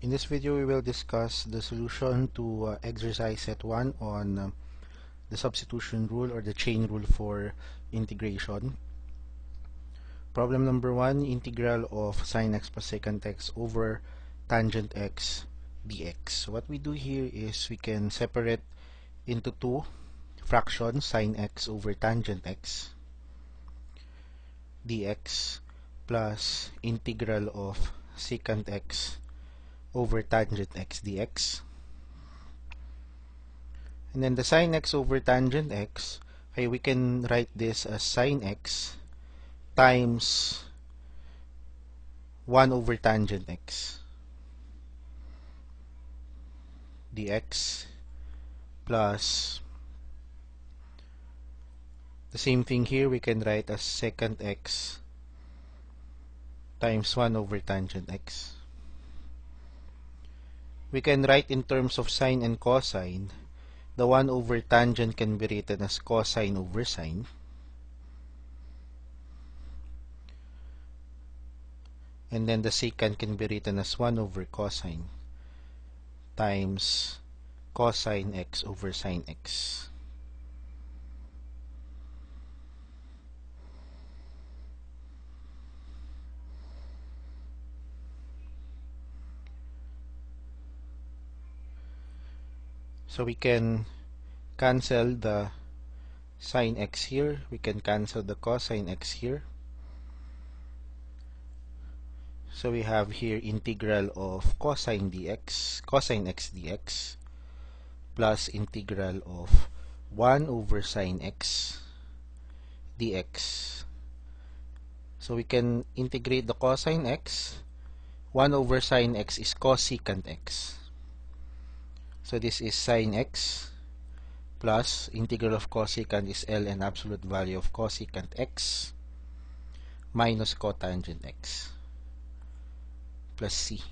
In this video, we will discuss the solution to exercise set 1 on the substitution rule or the chain rule for integration. Problem number 1, integral of sine x plus secant x over tangent x dx. What we do here is we can separate into two fractions, sine x over tangent x dx plus integral of secant x over tangent x dx. And then the sine x over tangent x, okay, we can write this as sine x times 1 over tangent x dx plus the same thing here, we can write as secant x times 1 over tangent x. We can write in terms of sine and cosine. The 1 over tangent can be written as cosine over sine. And then the secant can be written as 1 over cosine times cosine x over sine x. So we can cancel the sine x here, we can cancel the cosine x here. So we have here integral of cosine x dx plus integral of 1 over sine x dx. So we can integrate the cosine x. 1 over sine x is cosecant x. So this is sine x plus integral of cosecant is ln absolute value of cosecant x minus cotangent x plus c.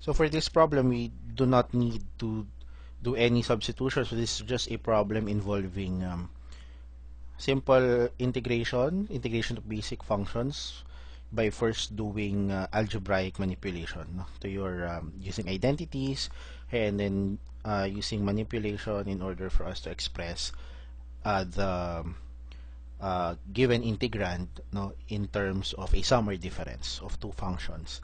So for this problem, we do not need to do any substitution. So this is just a problem involving simple integration of basic functions by first doing algebraic manipulation, no, to your using identities and then using manipulation in order for us to express the given integrand, no, in terms of a sum or difference of two functions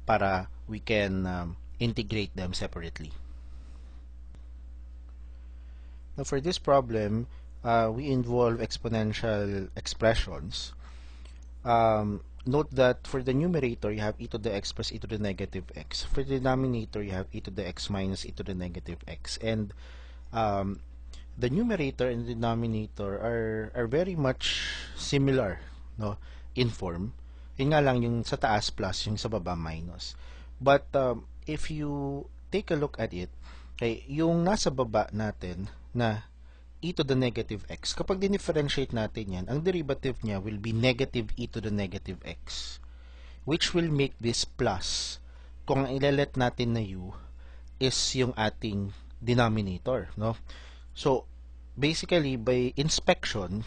para we can integrate them separately. Now for this problem, we involve exponential expressions. Note that for the numerator, you have e to the x plus e to the negative x. For the denominator, you have e to the x minus e to the negative x. And the numerator and the denominator are very much similar, no, in form. Yun nga lang, yung sa taas plus, yung sa baba minus. But if you take a look at it, okay, yung nasa baba natin na e to the negative x, kapag dinifferentiate natin yan, ang derivative niya will be negative e to the negative x, which will make this plus kung ang ilalet natin na u is yung ating denominator, no? So basically, by inspection,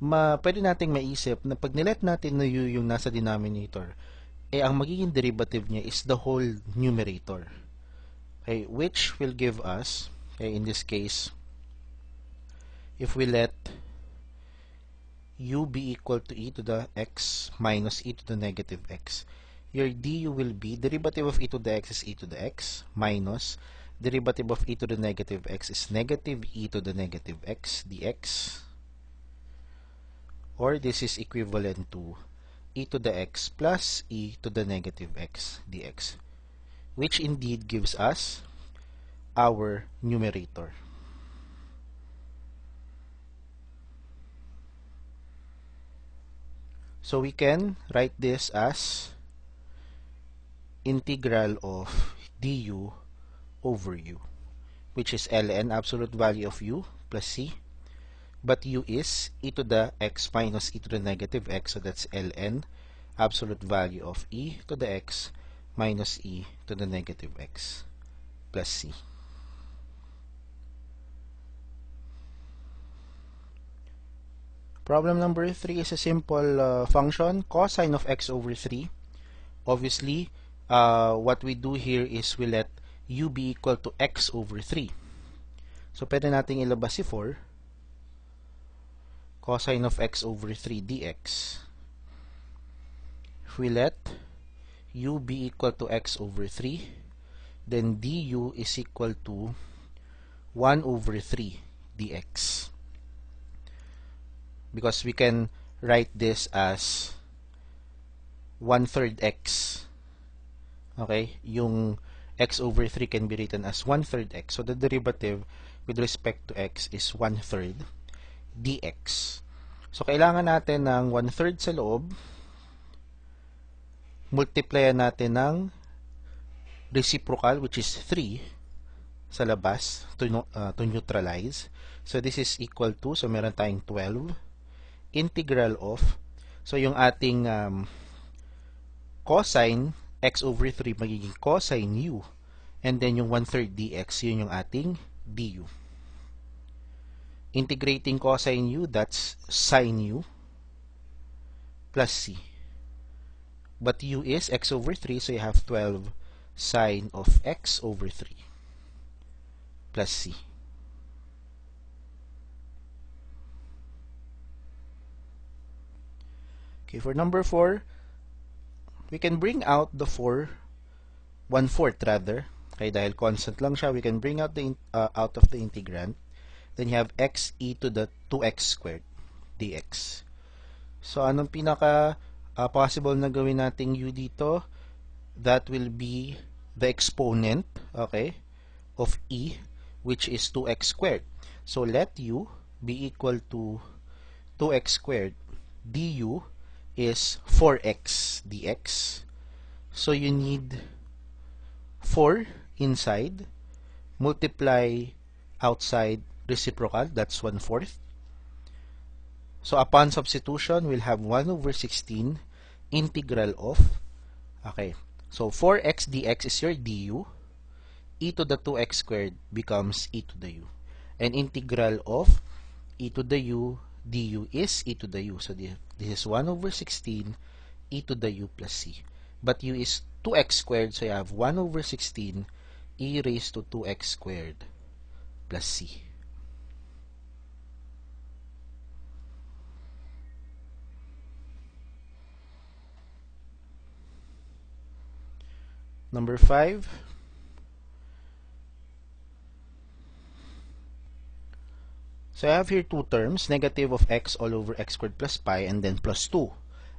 pwede nating maisip na pag nilet natin na u yung nasa denominator, ang magiging derivative niya is the whole numerator, okay, which will give us, okay, in this case, if we let u be equal to e to the x minus e to the negative x, your du will be derivative of e to the x is e to the x minus derivative of e to the negative x is negative e to the negative x dx, or this is equivalent to e to the x plus e to the negative x dx, which indeed gives us our numerator. So we can write this as integral of du over u, which is ln absolute value of u plus c, but u is e to the x minus e to the negative x, so that's ln absolute value of e to the x minus e to the negative x plus c. Problem number 3 is a simple function, cosine of x over 3. Obviously, what we do here is we let u be equal to x over 3. So, pwede nating ilabas si 4. Cosine of x over 3 dx. If we let u be equal to x over 3, then du is equal to 1 over 3 dx. Because we can write this as 1/3 x. Okay? Yung x over 3 can be written as 1/3 x. So the derivative with respect to x is 1/3 dx. So kailangan natin ng 1/3 sa loob. Multiplyan natin ng reciprocal, which is 3 sa labas to neutralize. So this is equal to, so meron tayong 12 integral of, so yung ating cosine x over 3 magiging cosine u, and then yung 1/3 dx, yun yung ating du. Integrating cosine u, that's sine u plus c. But u is x over 3, so you have 12 sine of x over 3 plus c. Okay, for number 4, we can bring out the 4, 1/4 rather. Okay, dahil constant lang siya, we can bring out the out of the integrand. Then you have x e to the 2x squared dx. So, anong pinaka possible na gawin nating u dito? That will be the exponent, okay, of e, which is 2x squared. So, let u be equal to 2x squared du is 4x dx. So you need 4 inside, multiply outside reciprocal, that's 1/4. So upon substitution, we'll have 1 over 16 integral of, okay, so 4x dx is your du, e to the 2x squared becomes e to the u, and integral of e to the u du is e to the u. So this is 1 over 16 e to the u plus c. But u is 2x squared, so you have 1 over 16 e raised to 2x squared plus c. Number 5. So I have here two terms, negative of x all over x squared plus pi and then plus 2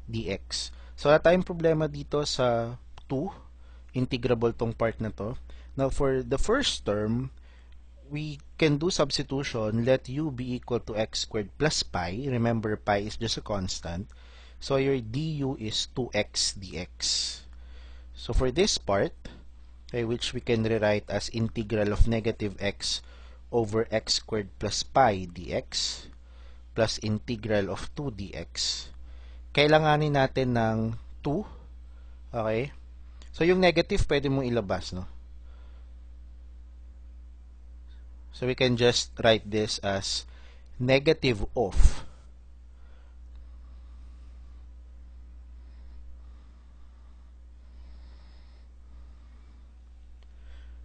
dx. So wala tayong problema dito sa 2, integrable tong part na to. Now for the first term, we can do substitution, let u be equal to x squared plus pi. Remember, pi is just a constant. So your du is 2x dx. So for this part, okay, which we can rewrite as integral of negative x over x squared plus pi dx plus integral of 2 dx. Kailanganin natin ng 2. Okay? So, yung negative, pwede mong ilabas, no? So, we can just write this as negative of.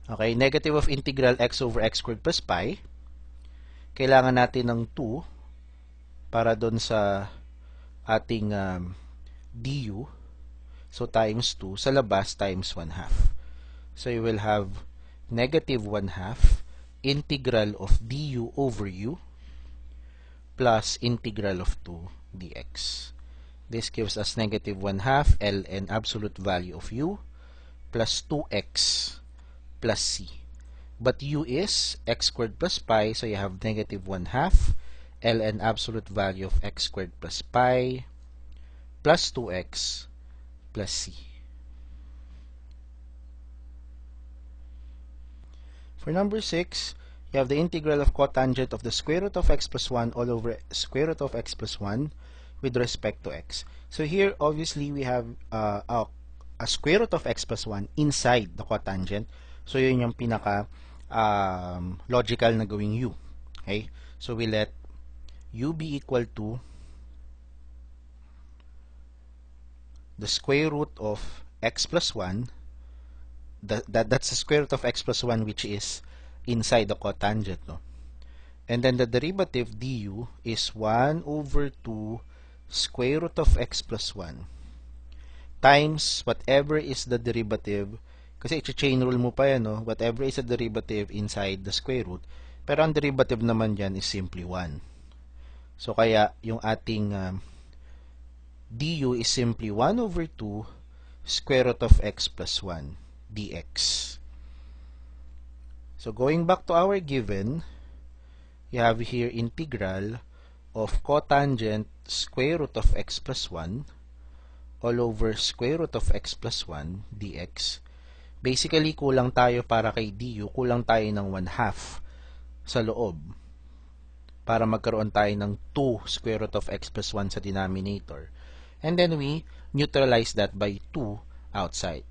Okay, negative of integral x over x squared plus pi. Kailangan natin ng 2 para doon sa ating du. So, times 2. Sa labas, times 1/2. So, you will have negative 1/2 integral of du over u plus integral of 2 dx. This gives us negative 1/2 ln absolute value of u plus 2x plus c. But u is x squared plus pi, so you have negative 1/2 ln absolute value of x squared plus pi plus 2x plus c. For number 6, you have the integral of cotangent of the square root of x plus 1 all over square root of x plus 1 with respect to x. So here, obviously, we have a square root of x plus 1 inside the cotangent. So, yun yung pinaka logical na gawing u. Okay? So, we let u be equal to the square root of x plus 1, that's the square root of x plus 1 which is inside the cotangent, no? And then the derivative du is 1 over 2 square root of x plus 1 times whatever is the derivative, kasi i-chain rule mo pa yan, no? Whatever is the derivative inside the square root, pero ang derivative naman dyan is simply 1. So kaya yung ating du is simply 1 over 2 square root of x plus 1 dx. So going back to our given, you have here integral of cotangent square root of x plus 1 all over square root of x plus 1 dx. Basically, kulang tayo para kay du, kulang tayo ng 1/2 sa loob para magkaroon tayo ng 2 square root of x plus 1 sa denominator. And then we neutralize that by 2 outside.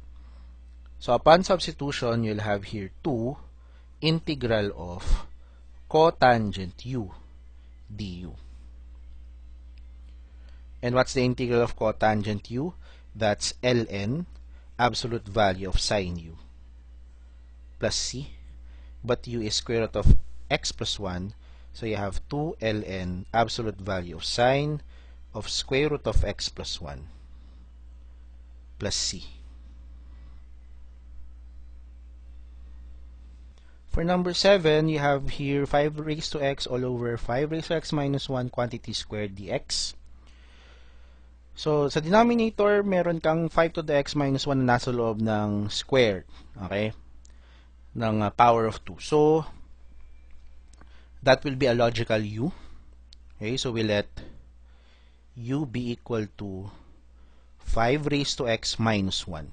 So upon substitution, you'll have here 2 integral of cotangent u du. And what's the integral of cotangent u? That's ln, absolute value of sine u, plus c. But u is square root of x plus 1, so you have 2 ln, absolute value of sine of square root of x plus 1, plus c. For number 7, you have here 5 raised to x all over 5 raised to x minus 1 quantity squared dx. So, sa denominator, meron kang 5 to the x minus 1 na nasa loob ng squared. Okay? Ng power of 2. So, that will be a logical u. Okay? So, we let u be equal to 5 raised to x minus 1.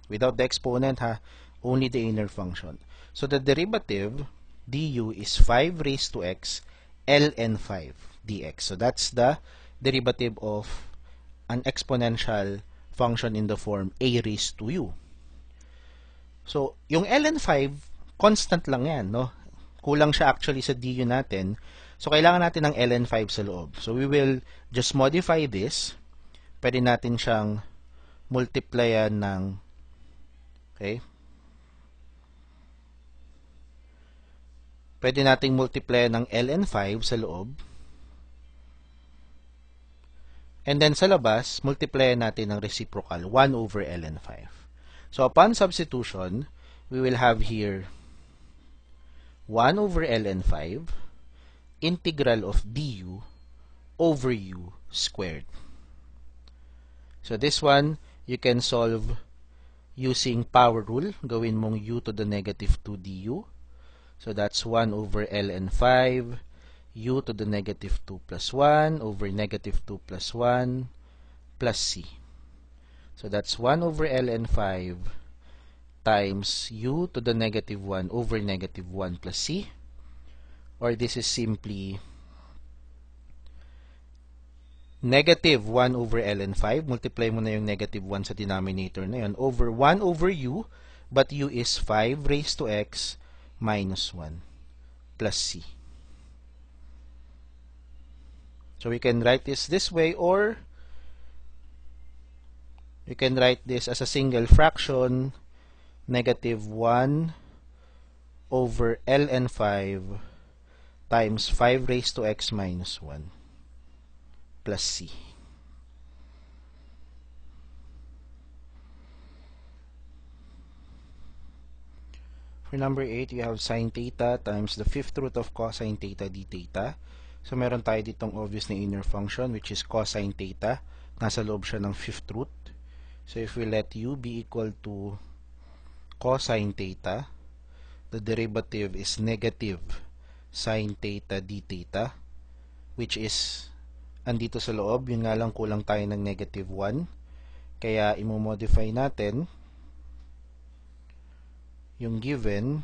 Without the exponent, ha? Only the inner function. So, the derivative du is 5 raised to x ln 5 dx. So, that's the derivative of an exponential function in the form a raised to u. So, yung ln 5, constant lang yan, no? Kulang siya actually sa du natin. So, kailangan natin ng ln 5 sa loob. So, we will just modify this. Pwede natin siyang multiplyan ng, okay? Pwede nating multiplyan ng ln 5 sa loob. And then sa labas, multiply natin ng reciprocal 1 over ln 5. So upon substitution, we will have here 1 over ln 5 integral of du over u squared. So this one, you can solve using power rule. Gawin mong u to the negative 2 du. So that's 1 over ln 5 u to the negative 2 plus 1 over negative 2 plus 1 plus c. So that's 1 over ln 5 times u to the negative 1 over negative 1 plus c. Or this is simply negative 1 over ln 5. Multiply mo na yung negative 1 sa denominator na yun over 1 over u, but u is 5 raised to x minus 1 plus c. So we can write this way, or you can write this as a single fraction, negative 1 over ln 5 times 5 raised to x minus 1 plus c. For number 8, you have sine theta times the fifth root of cosine theta d theta. So, meron tayo ditong obvious na inner function, which is cosine theta. Nasa loob siya ng fifth root. So, if we let u be equal to cosine theta, the derivative is negative sine theta d theta, which is andito sa loob. Yun nga lang, kulang tayo ng negative 1. Kaya, imomodify natin yung given.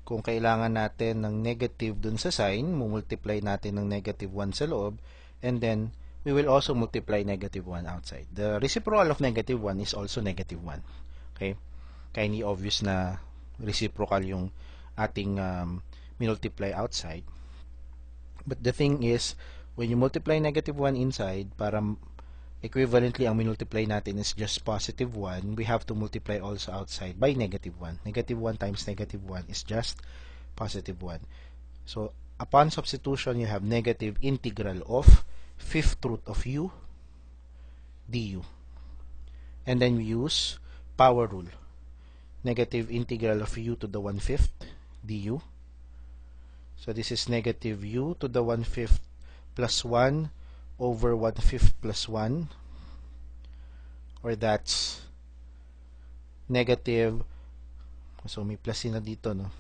Kung kailangan natin ng negative dun sa sign, multiply natin ng negative 1 sa loob, and then we will also multiply negative 1 outside. The reciprocal of negative 1 is also negative 1. Okay? Kaya hindi obvious na reciprocal yung ating multiply outside. But the thing is, when you multiply negative 1 inside, para Equivalently, ang minultiply natin is just positive 1. We have to multiply also outside by negative 1. Negative 1 times negative 1 is just positive 1. So, upon substitution, you have negative integral of fifth root of u du. And then we use power rule. Negative integral of u to the 1/5 du. So this is negative u to the 1/5 plus 1 over 1/5 plus 1, or that's negative, so may plus na dito, no?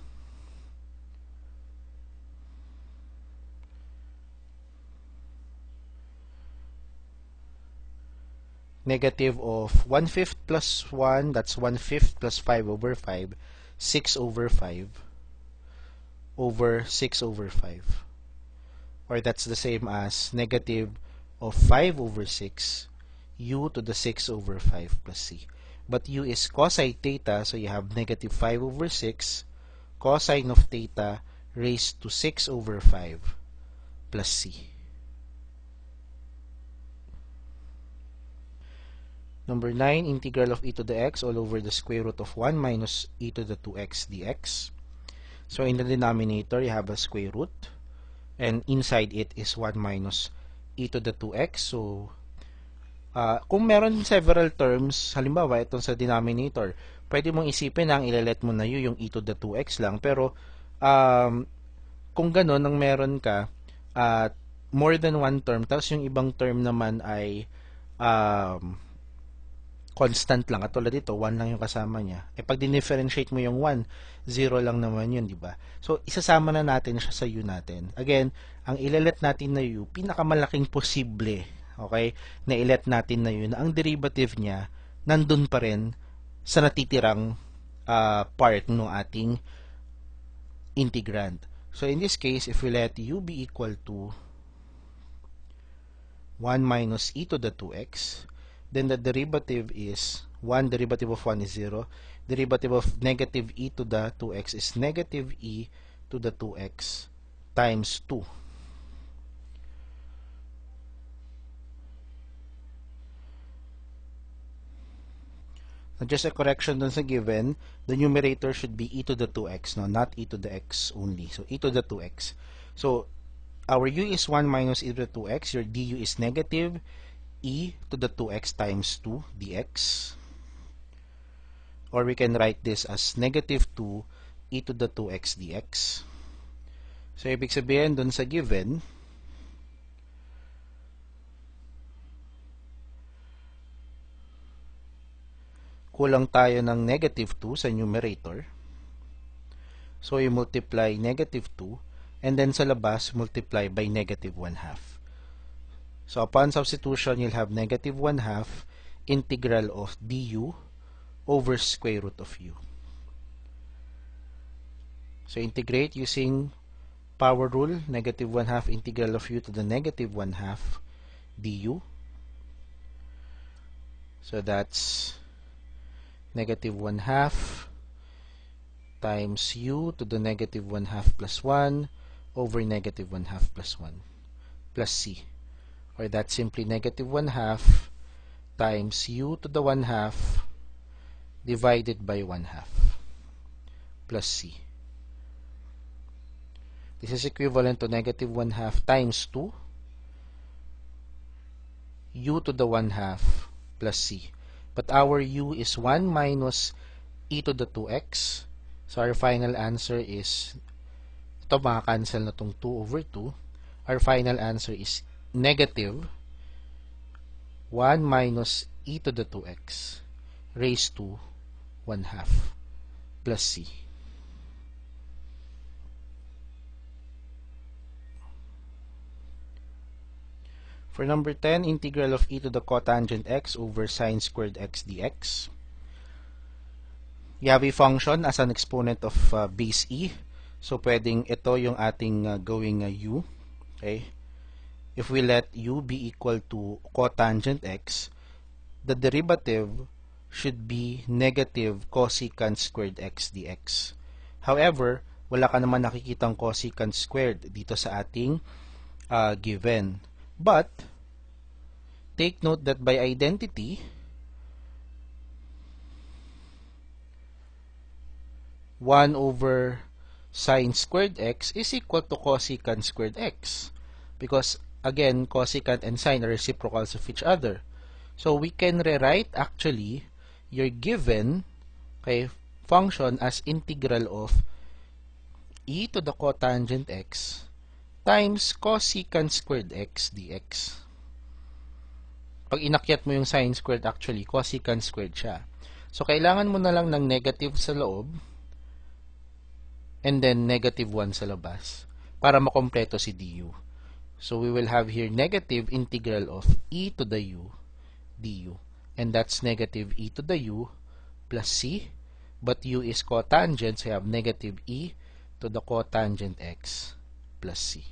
Negative of 1/5 plus 1, that's 1/5 plus 5 over 5, 6 over 5 over 6 over 5. Or that's the same as negative of 5 over 6 u to the 6 over 5 plus c. But u is cosine theta, so you have negative 5 over 6 cosine of theta raised to 6 over 5 plus c. Number 9, integral of e to the x all over the square root of 1 minus e to the 2x dx. So in the denominator, you have a square root, and inside it is 1 minus e to the 2x. So, kung meron several terms, halimbawa, itong sa denominator, pwede mong isipin na ang ilalet mo na yung e to the 2x lang. Pero, kung gano'n, ang meron ka, more than one term, tapos yung ibang term naman ay constant lang. At tulad dito, 1 lang yung kasama niya. E pag dinifferentiate mo yung 1, 0 lang naman yun, di ba? So, isasama na natin siya sa u natin. Again, ang ilalet natin na u, pinakamalaking posible, okay, na ilet natin na yun, ang derivative niya, nandun pa rin sa natitirang part ng ating integrand. So, in this case, if we let u be equal to 1 minus e to the 2x, then the derivative is 1, derivative of 1 is 0. Derivative of negative e to the 2x is negative e to the 2x times 2. Now, just a correction dun sa given, the numerator should be e to the 2x, no, not e to the x only. So, e to the 2x. So, our u is 1 minus e to the 2x. Your du is negative e to the 2x times 2 dx, or we can write this as negative 2 e to the 2x dx. So, ibig sabihin dun sa given, kulang tayo ng negative 2 sa numerator. So, you multiply negative 2, and then sa labas, multiply by negative 1/2. So, upon substitution, you'll have negative 1/2 integral of du over square root of u. So, integrate using power rule, negative 1/2 integral of u to the negative 1/2 du. So, that's negative 1/2 times u to the negative 1/2 plus 1 over negative 1/2 plus 1 plus c. Or that's simply negative 1/2 times u to the 1/2 divided by 1/2 plus c. This is equivalent to negative 1/2 times 2 u to the 1/2 plus c. But our u is 1 minus e to the 2x. So our final answer is, ito makakancel na itong 2 over 2. Our final answer is negative 1 minus e to the 2x raised to 1/2 plus c. For number 10, integral of e to the cotangent x over sine squared x dx. You have a function as an exponent of base e. So, pwedeng ito yung ating gawing u. Okay? If we let u be equal to cotangent x, the derivative should be negative cosecant squared x dx. However, wala ka naman nakikitang cosecant squared dito sa ating given. But, take note that by identity, 1 over sine squared x is equal to cosecant squared x. Because, again, cosecant and sine are reciprocals of each other. So, we can rewrite actually your given function as integral of e to the cotangent x times cosecant squared x dx. Pag inakyat mo yung sine squared, actually, cosecant squared siya. So, kailangan mo na lang ng negative sa loob and then negative 1 sa labas para makompleto si du. So, we will have here negative integral of e to the u du. And that's negative e to the u plus c. But u is cotangent, so you have negative e to the cotangent x plus c.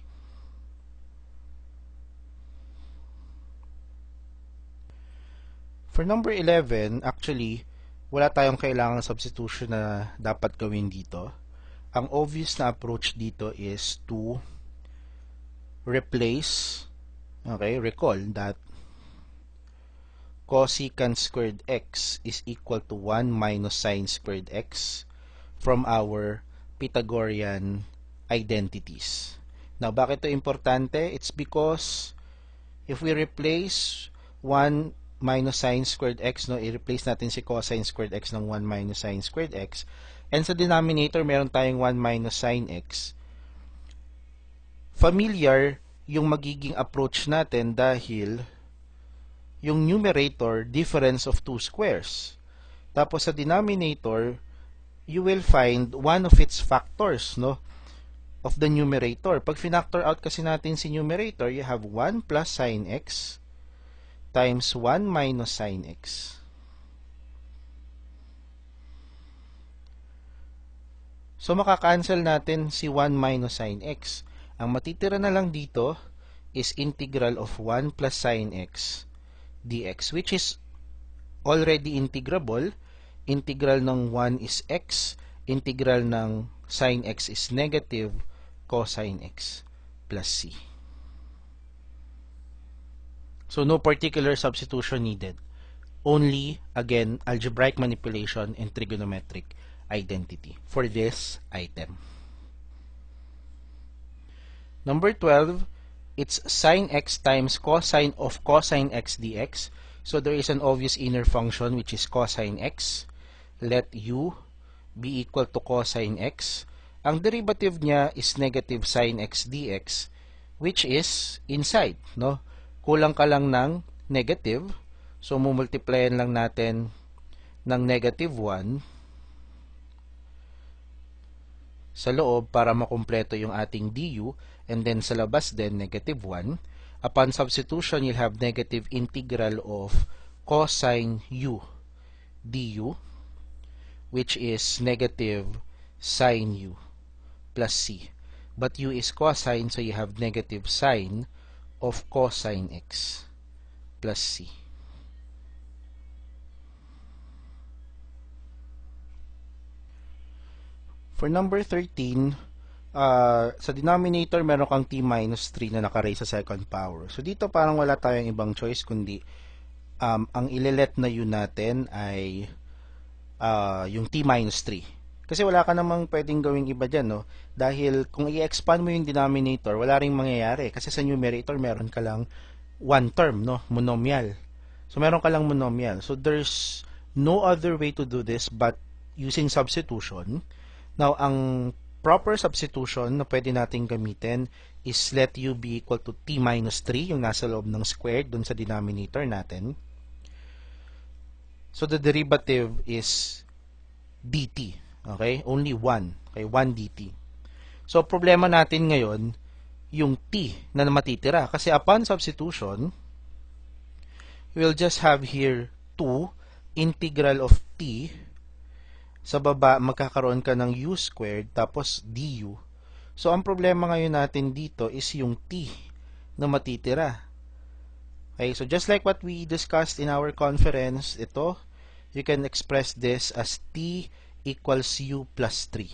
For number 11, actually, wala tayong kailangang substitution na dapat gawin dito. Ang obvious na approach dito is to replace, recall that cosecant squared x is equal to 1 minus sine squared x from our Pythagorean identities. Now, bakit ito importante? It's because if we replace 1 minus sine squared x, i-replace natin si cosine squared x ng 1 minus sine squared x, and sa denominator, meron tayong 1 minus sine x. Familiar yung magiging approach natin dahil yung numerator, difference of two squares. Tapos sa denominator, you will find one of its factors, of the numerator. Pag finactor out kasi natin si numerator, you have 1 plus sine x times 1 minus sine x. So, makakancel natin si 1 minus sine x. Ang matitira na lang dito is integral of 1 plus sine x dx, which is already integrable. Integral ng 1 is x. Integral ng sine x is negative cosine x plus c. So, no particular substitution needed. Only, again, algebraic manipulation and trigonometric identity for this item. Number 12, it's sine x times cosine of cosine x dx. So there is an obvious inner function which is cosine x. Let u be equal to cosine x. Ang derivative niya is negative sine x dx, which is inside, Kulang ka lang ng negative. So mumultiplyan lang natin ng negative 1 sa loob para makumpleto yung ating du, and then sa labas din negative 1. Upon substitution, you'll have negative integral of cosine u du, which is negative sine u plus c. But u is cosine, so you have negative sine of cosine x plus c. For number 13, sa denominator, meron kang t minus 3 na naka-raise sa second power. So, dito parang wala tayong ibang choice, kundi ang ililet na u natin ay yung t minus 3. Kasi wala ka namang pwedeng gawing iba dyan, Dahil kung i-expand mo yung denominator, wala ring mangyayari. Kasi sa numerator, meron ka lang one term, monomial. So, meron ka lang monomial. So, there's no other way to do this but using substitution. Now, ang proper substitution na pwede natin gamitin is let u be equal to t minus 3, yung nasa loob ng squared dun sa denominator natin. So, the derivative is dt. Okay? Only 1. Okay? 1 dt. So, problema natin ngayon, yung t na matitira. Kasi upon substitution, we'll just have here 2 integral of t. Sa baba, magkakaroon ka ng u squared tapos du. So, ang problema ngayon natin dito is yung t na matitira. Okay, so just like what we discussed in our conference, ito, you can express this as t equals u plus 3.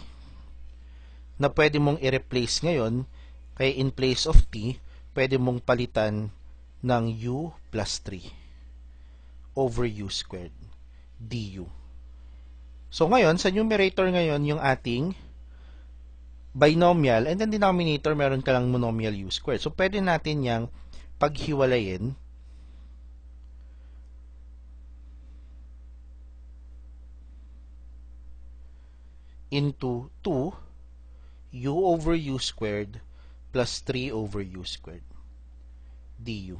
Na pwede mong i-replace ngayon, kaya in place of t, pwede mong palitan ng u plus 3 over u squared du. So ngayon, sa numerator ngayon, yung ating binomial, and then denominator, meron ka lang monomial u squared. So pwede natin yang paghiwalayin into 2 u over u squared plus 3 over u squared du,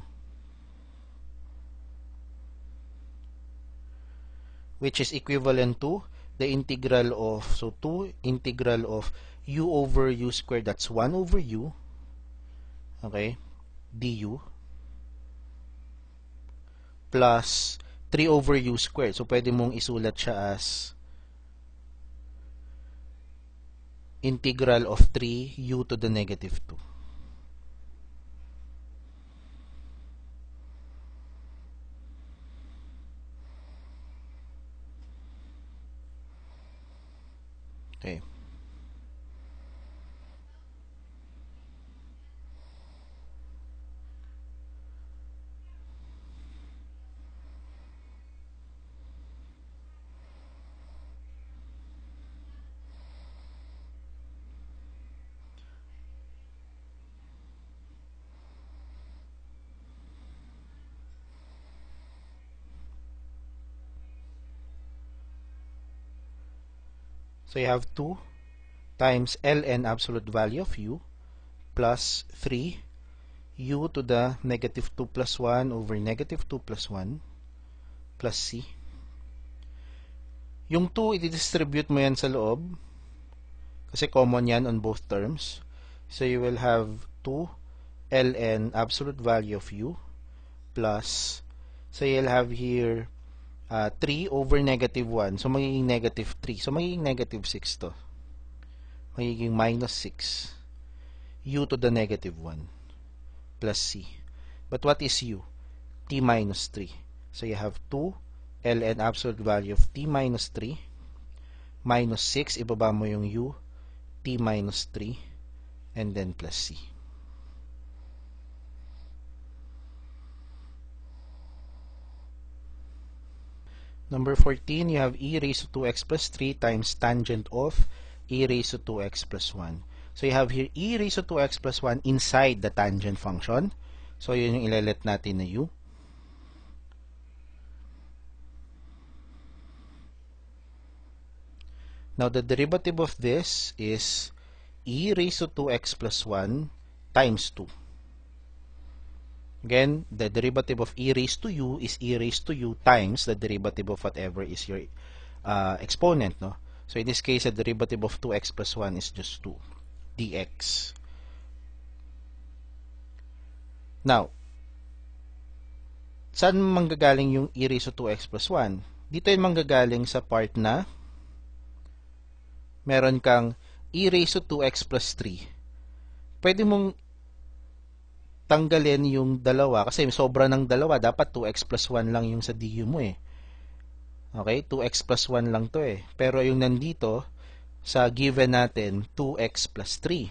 which is equivalent to the integral of, so 2 integral of u over u squared, that's 1 over u, okay, du, plus 3 over u squared. So pwede mong isulat siya as integral of 3 u to the negative 2. Okay. So you have 2 times ln absolute value of u plus 3 u to the negative 2 plus 1 over negative 2 plus 1 plus c. Yung 2, i-distribute mo yan sa loob kasi common yan on both terms. So you will have 2 ln absolute value of u plus, so you'll have here 3 over negative 1. So magiging negative 3. So magiging negative 6 to. Magiging minus 6 u to the negative 1 plus c. But what is u? T minus 3. So you have 2 ln absolute value of t minus 3 minus 6, ibaba mo yung u, t minus 3, and then plus c. Number 14, you have e raised to 2x plus 3 times tangent of e raised to 2x plus 1. So you have here e raised to 2x plus 1 inside the tangent function. So yun yung ilalet natin na u. Now the derivative of this is e raised to 2x plus 1 times 2. Again, the derivative of e raised to u is e raised to u times the derivative of whatever is your exponent, no? So in this case, the derivative of 2x plus 1 is just 2 dx. Now, saan manggagaling yung e raised to 2x plus 1? Dito yung manggagaling sa part na meron kang e raised to 2x plus 3. Pwede mong tanggalin yung dalawa kasi sobra ng dalawa, dapat 2x plus 1 lang yung sa du mo eh. Okay, 2x plus 1 lang to eh. Pero yung nandito sa given natin 2x plus 3.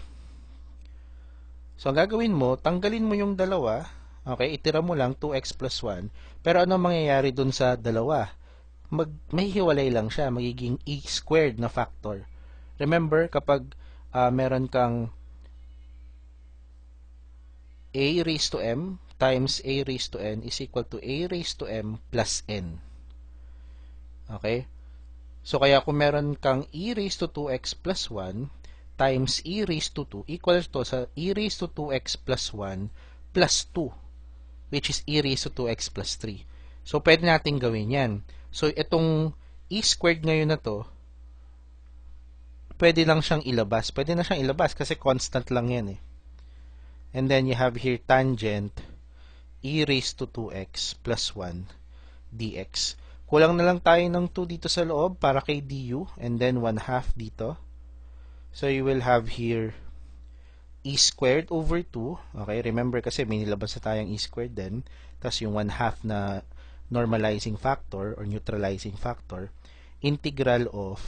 So ang gagawin mo, tanggalin mo yung dalawa, okay, itira mo lang 2x plus 1. Pero ano mangyayari dun sa dalawa? May hiwalay lang siya, magiging e squared na factor. Remember, kapag meron kang a raised to m times a raised to n is equal to a raised to m plus n. Okay? So, kaya kung meron kang e raised to 2x plus 1 times e raised to 2 equals to sa e raised to 2x plus 1 plus 2, which is e raised to 2x plus 3. So, pwede natin gawin yan. So, itong e squared ngayon na to, pwede lang siyang ilabas. Pwede na siyang ilabas kasi constant lang yan eh. And then you have here tangent e raised to 2x plus 1 dx. Kulang na lang tayo ng 2 dito sa loob para kay du, and then 1/2 dito. So you will have here e squared over 2. Okay, remember kasi may nilabas na tayong e squared din. Tapos yung 1/2 na normalizing factor or neutralizing factor, integral of,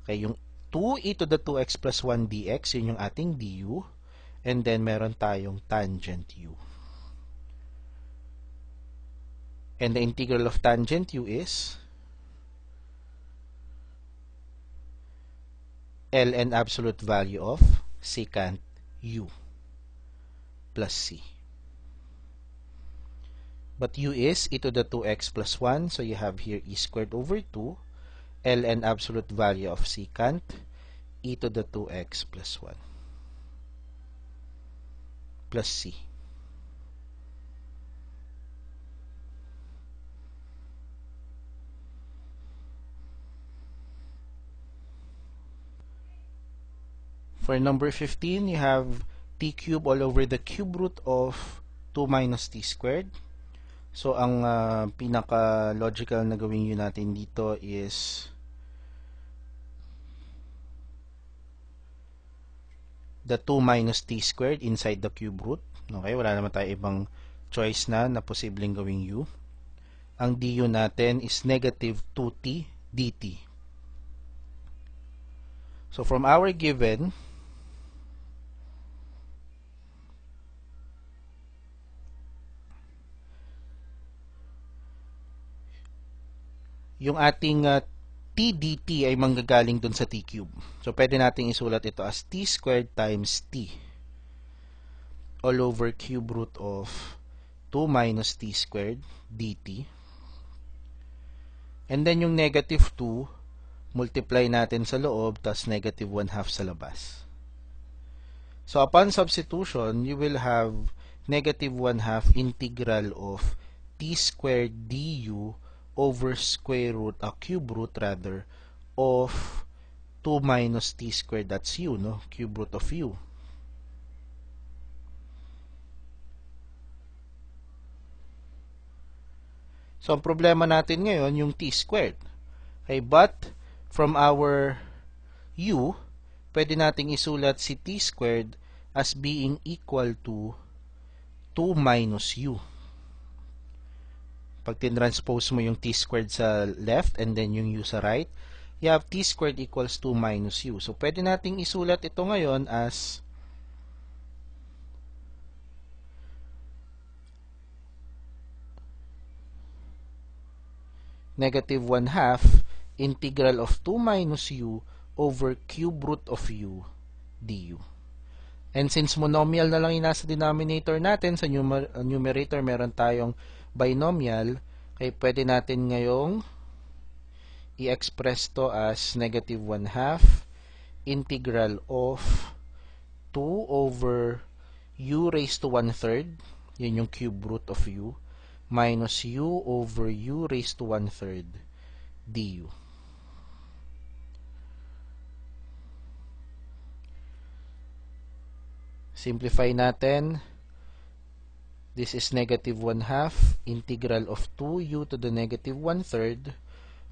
okay, yung 2e to the 2x plus 1 dx, yun yung ating du. And then, meron tayong tangent u. And the integral of tangent u is ln absolute value of secant u plus c. But u is e to the 2x plus 1, so you have here e squared over 2, ln absolute value of secant e to the 2x plus 1 plus c. For number 15, you have t cubed all over the cube root of 2 minus t squared. So, ang pinaka-logical na gawin yun natin dito is the 2 minus t squared inside the cube root. Okay, wala naman tayo ibang choice na posibleng gawing u. Ang du natin is negative 2t dt. So, from our given, yung ating t dt ay manggagaling dun sa t cube. So, pwede nating isulat ito as t squared times t all over cube root of 2 minus t squared dt. And then, yung negative 2, multiply natin sa loob, tas negative 1/2 sa labas. So, upon substitution, you will have negative 1/2 integral of t squared du over square root, cube root rather, of 2 minus t squared, that's u, no? Cube root of u. So, ang problema natin ngayon, yung t squared. Okay, but, from our u, pwede nating isulat si t squared as being equal to 2 minus u. Pag tinranspose mo yung t squared sa left and then yung u sa right, you have t squared equals 2 minus u. So, pwede nating isulat ito ngayon as negative 1/2 integral of 2 minus u over cube root of u du. And since monomial na lang yung nasa denominator natin, sa numerator meron tayong binomial, kaya pwede natin ngayong i-express to as negative 1/2 integral of 2 over u raised to 1/3, yun yung cube root of u, minus u over u raised to 1/3 du. Simplify natin. This is negative 1/2 integral of 2u to the negative 1/3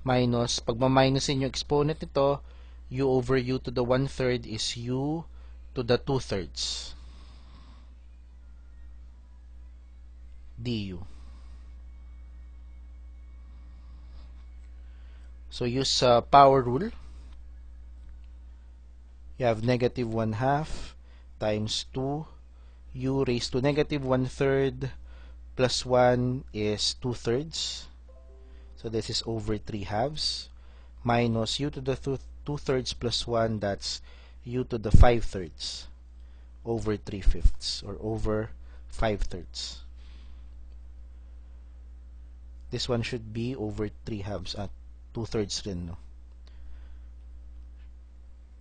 minus, pag ma-minusin yung exponent nito, u over u to the 1/3 is u to the 2/3 du. So, use power rule. You have negative 1/2 times 2 u raised to negative 1/3 plus 1 is 2/3. So, this is over 3/2 minus u to the 2/3 plus 1, that's u to the 5/3 over 3/5 or over 5/3. This one should be over 3/2 at 2/3 rin, no?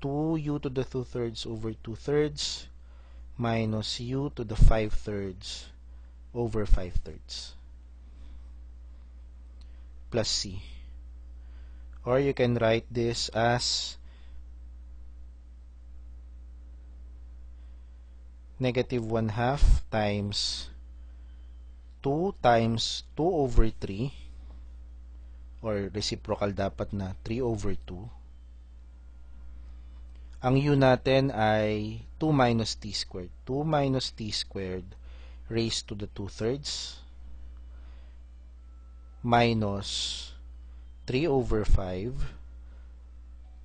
2u to the 2/3 over 2/3 minus u to the 5/3 over 5/3 plus c. Or you can write this as negative 1/2 times 2 times 2 over 3, or reciprocal dapat na 3 over 2. Ang u natin ay 2 minus t squared. 2 minus t squared raised to the 2/3 minus 3 over 5,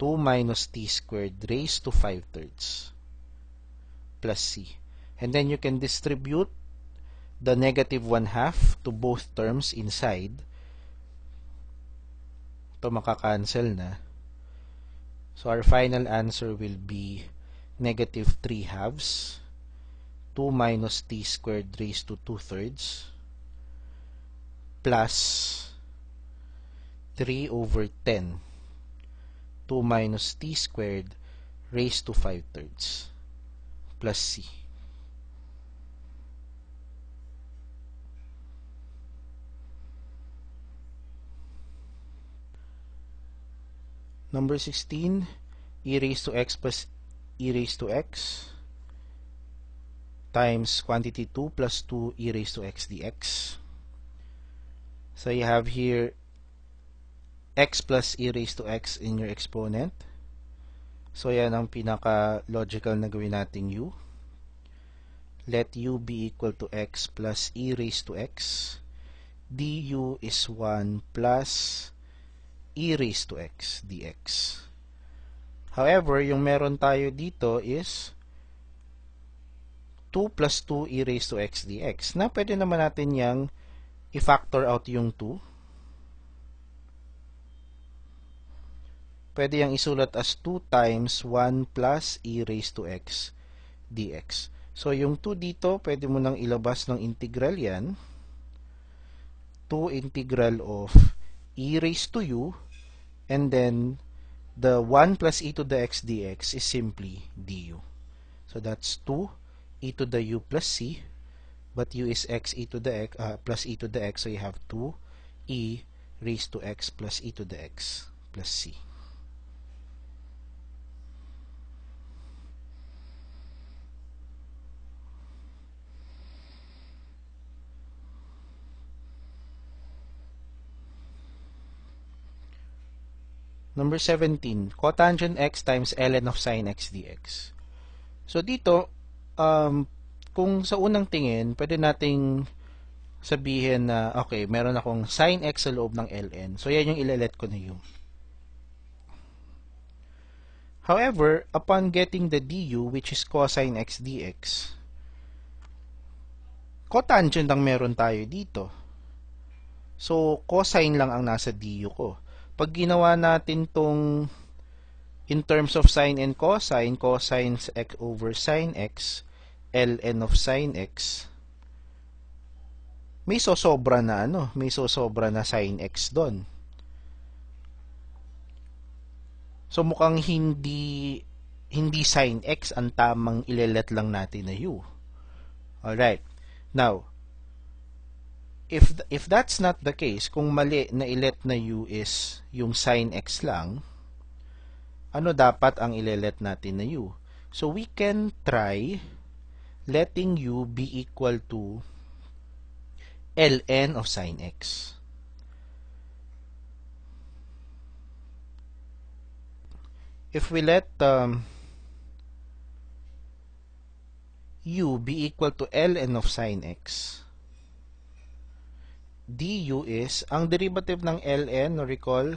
2 minus t squared raised to 5/3 plus c. And then you can distribute the negative 1/2 to both terms inside. Ito makakancel na. So our final answer will be negative 3/2, 2 minus t squared raised to 2/3 plus 3/10, 2 minus t squared raised to 5/3 plus c. Number 16, e raised to x plus e raised to x times quantity 2 plus 2 e raised to x dx. So you have here x plus e raised to x in your exponent. So yan ang pinaka-logical na gawin nating u. Let u be equal to x plus e raised to x. du is 1 plus e raised to x dx. However, yung meron tayo dito is 2 plus 2 e raised to x dx, na pwede naman natin yang i-factor out yung 2. Pwede yang isulat as 2 times 1 plus e raised to x dx. So, yung 2 dito, pwede mo nang ilabas ng integral yan. 2 integral of e raised to u, and then the 1 plus e to the x dx is simply du. So that's 2 e to the u plus c, but u is x e to the x plus e to the x, so you have 2 e raised to x plus e to the x plus c. Number 17, cotangent x times ln of sin x dx. So dito, kung sa unang tingin, pwede nating sabihin na, okay, meron akong sin x sa loob ng ln. So yan yung ilalet ko na u. However, upon getting the du, which is cosine x dx, cotangent ang meron tayo dito. So, cosine lang ang nasa du ko. Pag ginawa natin tong in terms of sine and cosine, cosine x over sine x, ln of sine x, may sosobra na may sosobra na sine x doon. So mukhang hindi sine x ang tamang ilelet lang natin na u. Alright. Now, if that's not the case, kung mali na ilet na u is yung sine x lang, ano dapat ang ilelet natin na u? So we can try letting u be equal to ln of sine x. If we let u be equal to ln of sine x, du is, ang derivative ng ln, recall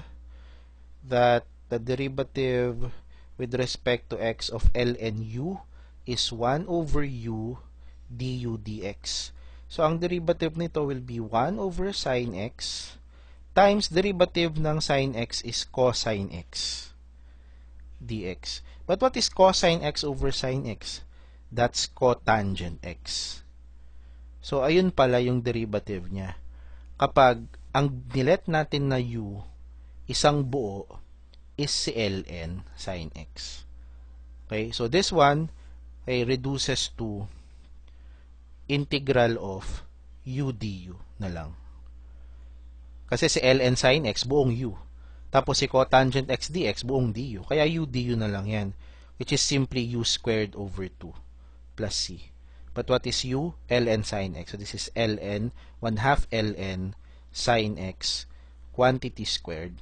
that the derivative with respect to x of ln u is 1 over u du dx. So, ang derivative nito will be 1 over sine x times derivative ng sine x is cosine x dx. But what is cosine x over sine x? That's cotangent x. So, ayun pala yung derivative niya. Kapag ang nilet natin na u, isang buo, is si ln sine x. Okay, so this one reduces to integral of u du na lang. Kasi si ln sine x, buong u. Tapos si cotangent x dx, buong du. Kaya u du na lang yan, which is simply u squared over 2 plus c. But what is u? ln sine x. So this is ln, 1/2 ln sine x, quantity squared,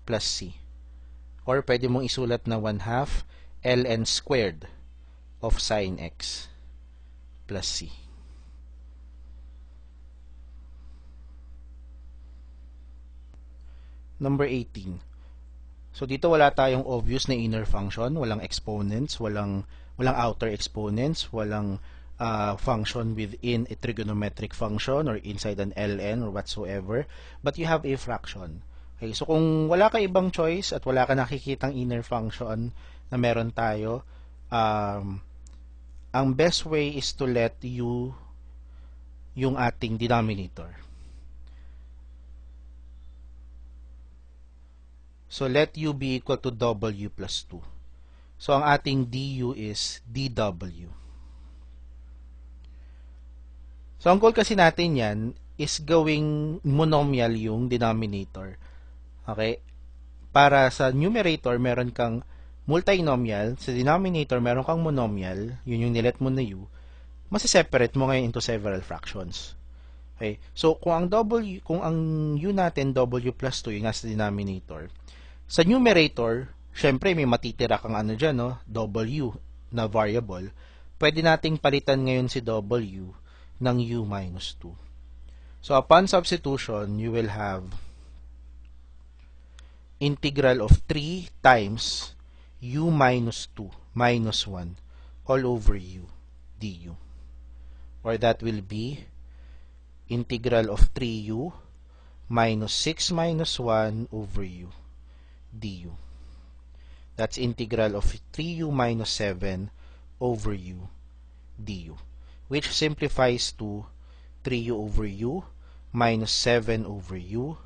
plus c. Or pwede mong isulat na 1/2 ln squared of sine x plus c. Number 18. So dito wala tayong obvious na inner function, walang exponents, walang outer exponents, walang function within a trigonometric function or inside an ln or whatsoever, but you have a fraction. Okay, so kung wala ka ibang choice at wala ka nakikitang inner function na meron tayo, ang best way is to let u yung ating denominator. So let u be equal to w plus 2. So ang ating du is dw. So ang goal kasi natin yan is gawing monomial yung denominator. Okay? Para sa numerator, meron kang multinomial. Sa denominator, meron kang monomial. Yun yung nilet mo na u. Masiseparate mo ngayon into several fractions. Okay? So kung ang u natin w plus 2 yung nasa denominator, sa numerator, syempre may matitira kang ano dyan, no? W na variable. Pwede nating palitan ngayon si W ng U minus 2. So upon substitution, you will have integral of 3 times U minus 2 minus 1 all over U du. Or that will be integral of 3U minus 6 minus 1 over U du. That's integral of 3u minus 7 over u du, which simplifies to 3u over u minus 7 over u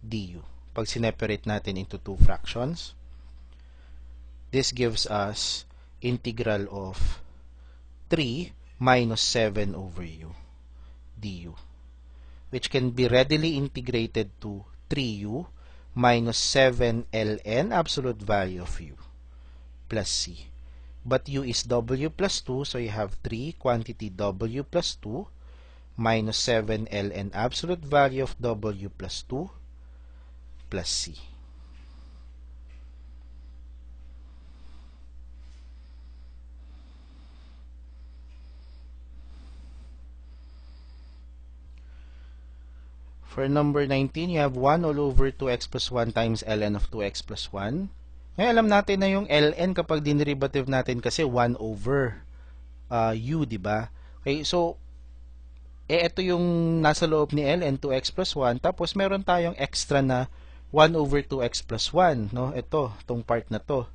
du. Pag sineperate natin into two fractions, this gives us integral of 3 minus 7 over u du, which can be readily integrated to 3u minus 7 ln absolute value of u plus c. But u is w plus 2, so you have 3 quantity w plus 2 minus 7 ln absolute value of w plus 2 plus c. For number 19, you have 1 all over 2x plus 1 times ln of 2x plus 1. Ngayon, alam natin na yung ln kapag dinerivative natin kasi 1 over u, di ba? Okay, so, ito yung nasa loob ni ln, 2x plus 1, tapos meron tayong extra na 1 over 2x plus 1, no? Ito, itong part na to.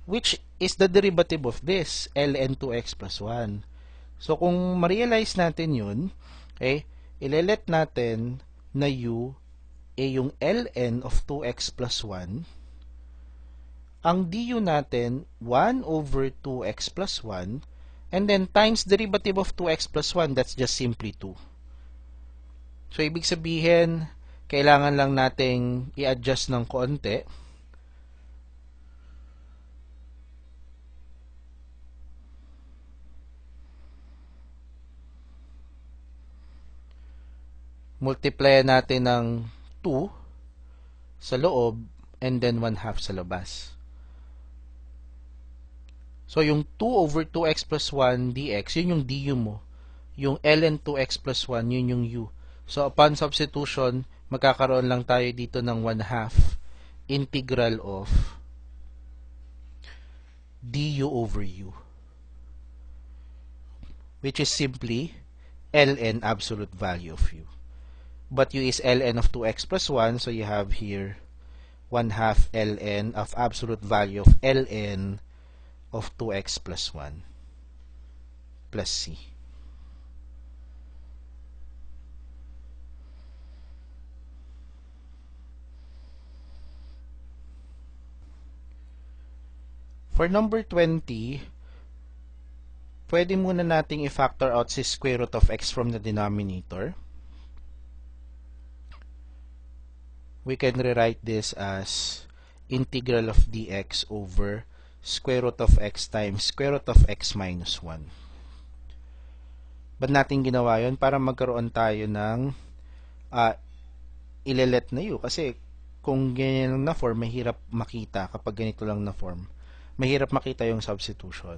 Which is the derivative of this, ln 2x plus 1. So, kung ma-realize natin yun, okay, ilelet natin na u yung ln of 2x plus 1. Ang du natin, 1 over 2x plus 1, and then times derivative of 2x plus 1, that's just simply 2. So, ibig sabihin, kailangan lang nating i-adjust ng konti. Multiply natin ng 2 sa loob and then 1/2 sa labas. So, yung 2 over 2x plus 1 dx, yun yung du mo. Yung ln 2x plus 1, yun yung u. So, upon substitution, magkakaroon lang tayo dito ng 1/2 integral of du over u, which is simply ln absolute value of u. But u is ln of 2x plus 1, so you have here 1/2 ln of absolute value of ln of 2x plus 1 plus c. For number 20, pwede muna nating i-factor out si square root of x from the denominator. We can rewrite this as integral of dx over square root of x times square root of x minus 1. Ba't natin ginawa yun? Para magkaroon tayo ng ilelet na u. Kasi kung ganyan lang na form, mahirap makita kapag ganito lang na form. Mahirap makita yung substitution.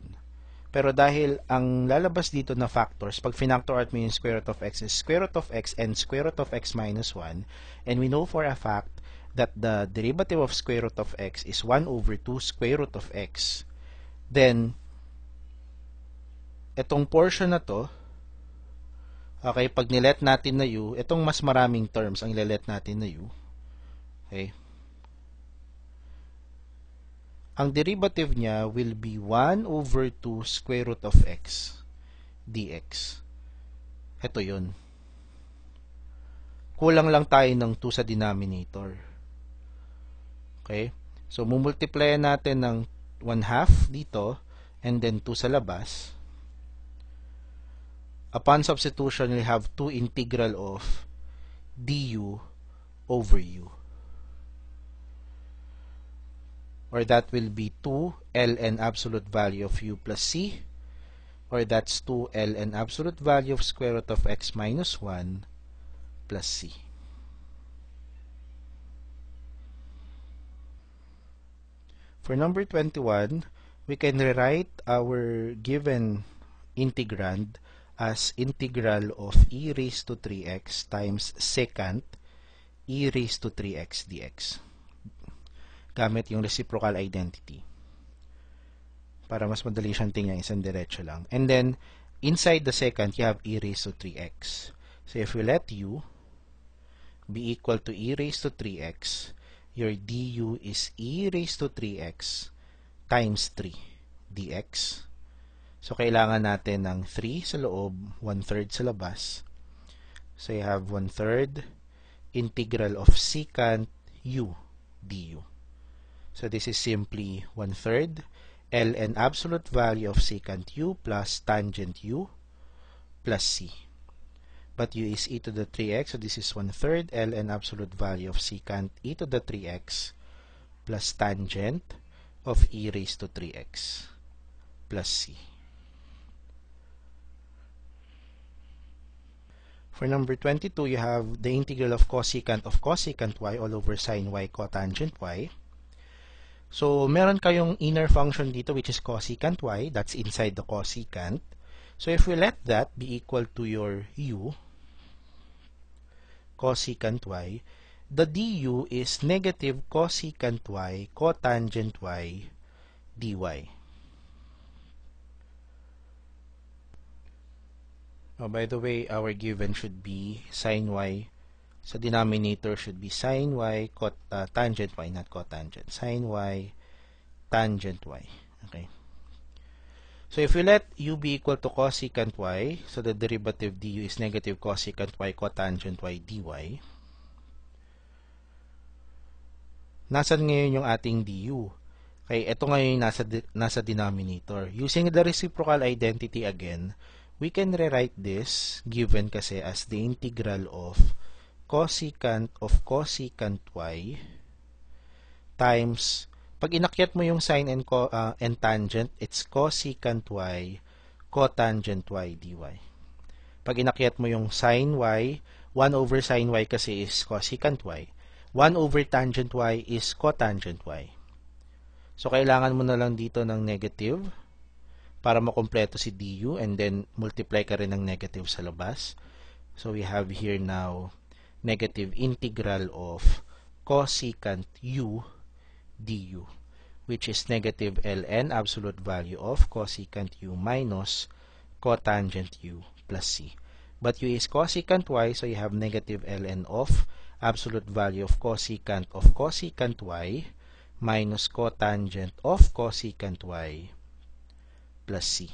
Pero dahil ang lalabas dito na factors, pag finactor out mo yung square root of x is square root of x and square root of x minus 1, and we know for a fact that the derivative of square root of x is 1 over 2 square root of x, then itong portion na to, okay, pag nilet natin na u, itong mas maraming terms ang ilelet natin na u, okay, ang derivative niya will be 1 over 2 square root of x dx. Ito yun. Kulang lang tayo ng 2 sa denominator. Okay? So, mumultiply natin ng 1/2 dito and then 2 sa labas. Upon substitution, we have 2 integral of du over u. Or that will be 2 ln absolute value of u plus c, or that's 2 ln absolute value of square root of x minus 1 plus c. For number 21, we can rewrite our given integrand as integral of e raised to 3x times secant e raised to 3x dx. Gamit yung reciprocal identity. Para mas madali siyang tingnan, isang diretso lang. And then, inside the secant, you have e raised to 3x. So, if we let u be equal to e raised to 3x, your du is e raised to 3x times 3 dx. So, kailangan natin ng 3 sa loob, 1/3 sa labas. So, you have 1/3 integral of secant u du. So, this is simply 1/3 ln absolute value of secant u plus tangent u plus c. But u is e to the 3x, so this is 1/3 ln absolute value of secant e to the 3x plus tangent of e raised to 3x plus c. For number 22, you have the integral of cosecant y all over sine y cotangent y. So, meron kayong inner function dito which is cosecant y, that's inside the cosecant. So, if we let that be equal to your u, cosecant y, the du is negative cosecant y cotangent y dy. Oh, by the way, our given should be sine y. Sa denominator should be sine y tangent y, not cotangent. Sine y tangent y. Okay. So if we let u be equal to cosecant y, so the derivative du is negative cosecant y cotangent y dy. Nasaan ngayon yung ating du? Okay, ito ngayon yung nasa denominator. Using the reciprocal identity again, we can rewrite this given kasi as the integral of cosecant y times, pag inakyat mo yung sine and tangent, it's cosecant y cotangent y dy. Pag inakyat mo yung sine y, 1 over sine y kasi is cosecant y. 1 over tangent y is cotangent y. So, kailangan mo na lang dito ng negative para makompleto si du and then multiply ka rin ng negative sa labas. So, we have here now negative integral of cosecant u du, which is negative ln absolute value of cosecant u minus cotangent u plus c. But u is cosecant y, so you have negative ln of absolute value of cosecant y minus cotangent of cosecant y plus c.